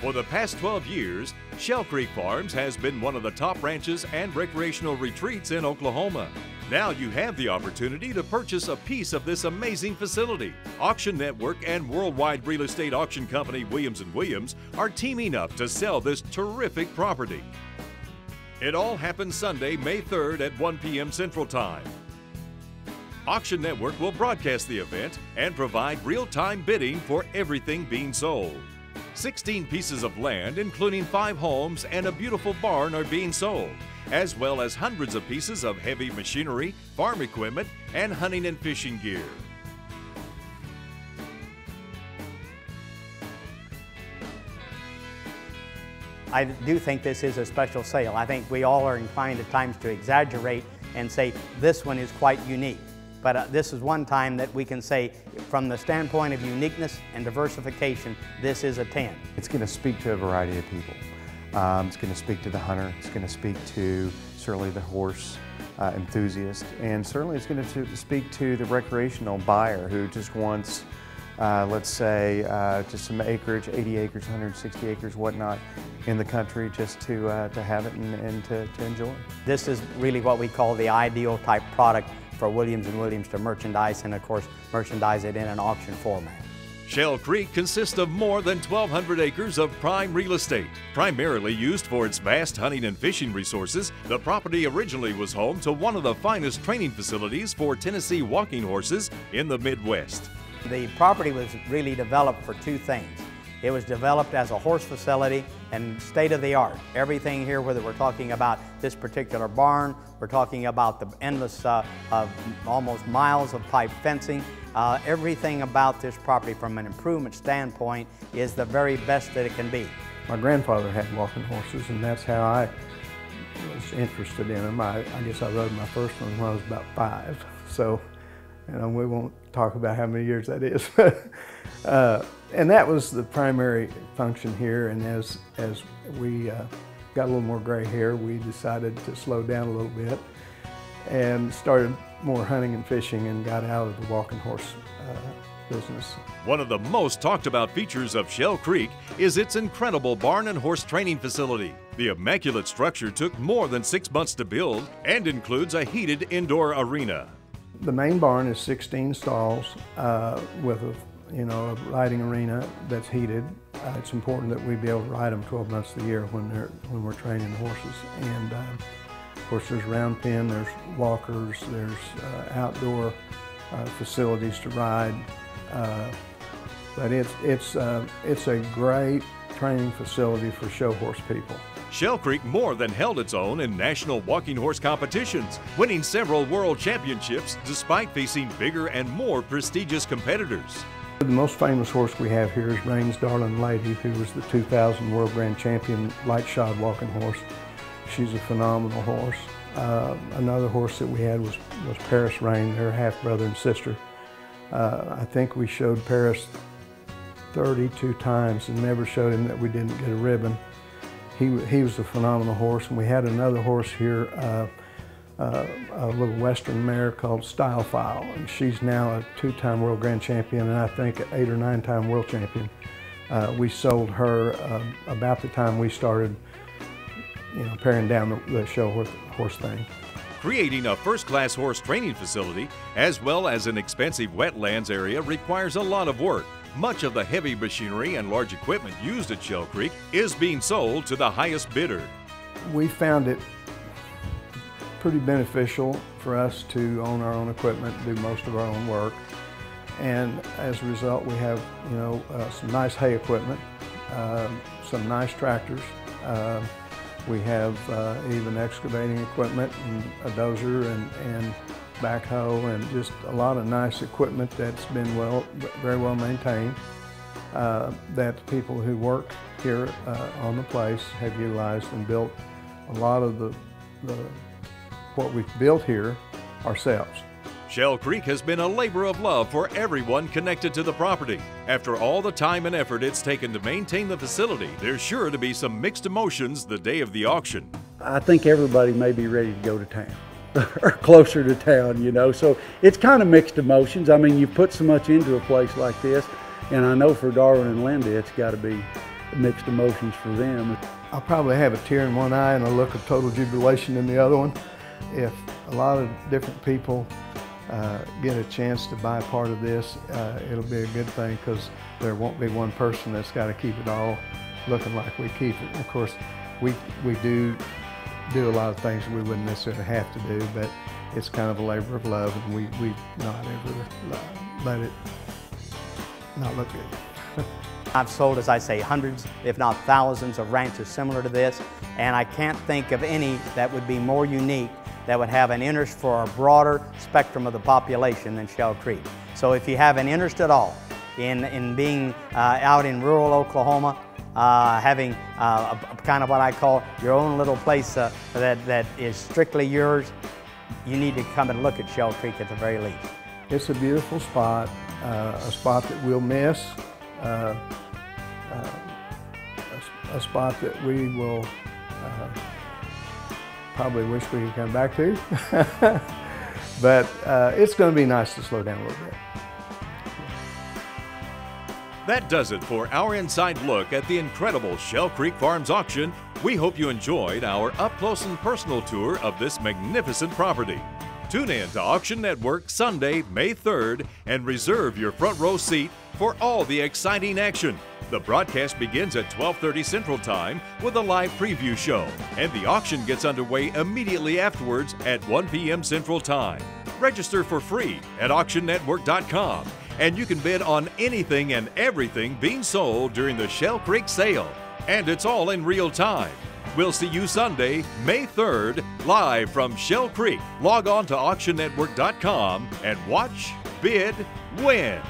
For the past 12 years, Shell Creek Farms has been one of the top ranches and recreational retreats in Oklahoma. Now you have the opportunity to purchase a piece of this amazing facility. Auction Network and worldwide real estate auction company Williams & Williams are teaming up to sell this terrific property. It all happens Sunday, May 3rd at 1 p.m. Central Time. Auction Network will broadcast the event and provide real-time bidding for everything being sold. 16 pieces of land, including 5 homes and a beautiful barn, are being sold, as well as hundreds of pieces of heavy machinery, farm equipment, and hunting and fishing gear. I do think this is a special sale. I think we all are inclined at times to exaggerate and say this one is quite unique. But this is one time that we can say, from the standpoint of uniqueness and diversification, this is a 10. It's going to speak to a variety of people. It's going to speak to the hunter, it's going to speak to certainly the horse enthusiast, and certainly it's going to speak to the recreational buyer who just wants, let's say, just some acreage, 80 acres, 160 acres, whatnot, in the country, just to have it and to enjoy. This is really what we call the ideal type product for Williams & Williams to merchandise, and of course merchandise it in an auction format. Shell Creek consists of more than 1,200 acres of prime real estate. Primarily used for its vast hunting and fishing resources, the property originally was home to one of the finest training facilities for Tennessee walking horses in the Midwest. The property was really developed for 2 things. It was developed as a horse facility and state-of-the-art. Everything here, whether we're talking about this particular barn, we're talking about the endless almost miles of pipe fencing, everything about this property from an improvement standpoint is the very best that it can be. My grandfather had walking horses, and that's how I was interested in them. I guess I rode my first one when I was about 5. So, we won't talk about how many years that is. And that was the primary function here, and as we got a little more gray hair, we decided to slow down a little bit and started more hunting and fishing and got out of the walking horse business. One of the most talked about features of Shell Creek is its incredible barn and horse training facility. The immaculate structure took more than 6 months to build and includes a heated indoor arena. The main barn is 16 stalls with a riding arena that's heated. It's important that we be able to ride them 12 months of the year when we're training the horses. And of course, there's round pen, there's walkers, there's outdoor facilities to ride. But it's a great training facility for show horse people. Shell Creek more than held its own in national walking horse competitions, winning several world championships despite facing bigger and more prestigious competitors. The most famous horse we have here is Rain's Darling Lady, who was the 2000 World Grand Champion light shod walking horse. She's a phenomenal horse. Another horse that we had was Paris Rain, their half brother and sister. I think we showed Paris 32 times and never showed him that we didn't get a ribbon. He was a phenomenal horse, and we had another horse here, a little western mare called Style File, and she's now a 2-time World Grand Champion and I think an 8 or 9-time World Champion. We sold her about the time we started, paring down the show horse thing. Creating a first-class horse training facility, as well as an expensive wetlands area, requires a lot of work. Much of the heavy machinery and large equipment used at Shell Creek is being sold to the highest bidder. We found it pretty beneficial for us to own our own equipment, do most of our own work, and as a result we have some nice hay equipment, some nice tractors. We have even excavating equipment and a dozer and backhoe, and just a lot of nice equipment that's been very well maintained, that the people who work here on the place have utilized and built a lot of what we've built here ourselves. Shell Creek has been a labor of love for everyone connected to the property. After all the time and effort it's taken to maintain the facility, there's sure to be some mixed emotions the day of the auction. I think everybody may be ready to go to town. Or closer to town, so it's kind of mixed emotions. I mean, you put so much into a place like this, and I know for Darwin and Linda it's got to be mixed emotions for them. I'll probably have a tear in one eye and a look of total jubilation in the other one. If a lot of different people get a chance to buy part of this, it'll be a good thing, because there won't be one person that's got to keep it all looking like we keep it. And of course, we do a lot of things we wouldn't necessarily have to do, but it's kind of a labor of love, and we not ever let it not look good. I've sold, as I say, hundreds, if not thousands, of ranches similar to this, and I can't think of any that would be more unique, that would have an interest for a broader spectrum of the population than Shell Creek. So if you have an interest at all in being out in rural Oklahoma, having a kind of what I call your own little place that is strictly yours, you need to come and look at Shell Creek at the very least. It's a beautiful spot, a spot that we'll miss, a spot that we will probably wish we could come back to. But it's going to be nice to slow down a little bit. That does it for our inside look at the incredible Shell Creek Farms auction. We hope you enjoyed our up-close and personal tour of this magnificent property. Tune in to Auction Network Sunday, May 3rd, and reserve your front row seat for all the exciting action. The broadcast begins at 12:30 Central Time with a live preview show, and the auction gets underway immediately afterwards at 1 p.m. Central Time. Register for free at auctionnetwork.com, and you can bid on anything and everything being sold during the Shell Creek sale. And it's all in real time. We'll see you Sunday, May 3rd, live from Shell Creek. Log on to auctionnetwork.com and watch, bid, win.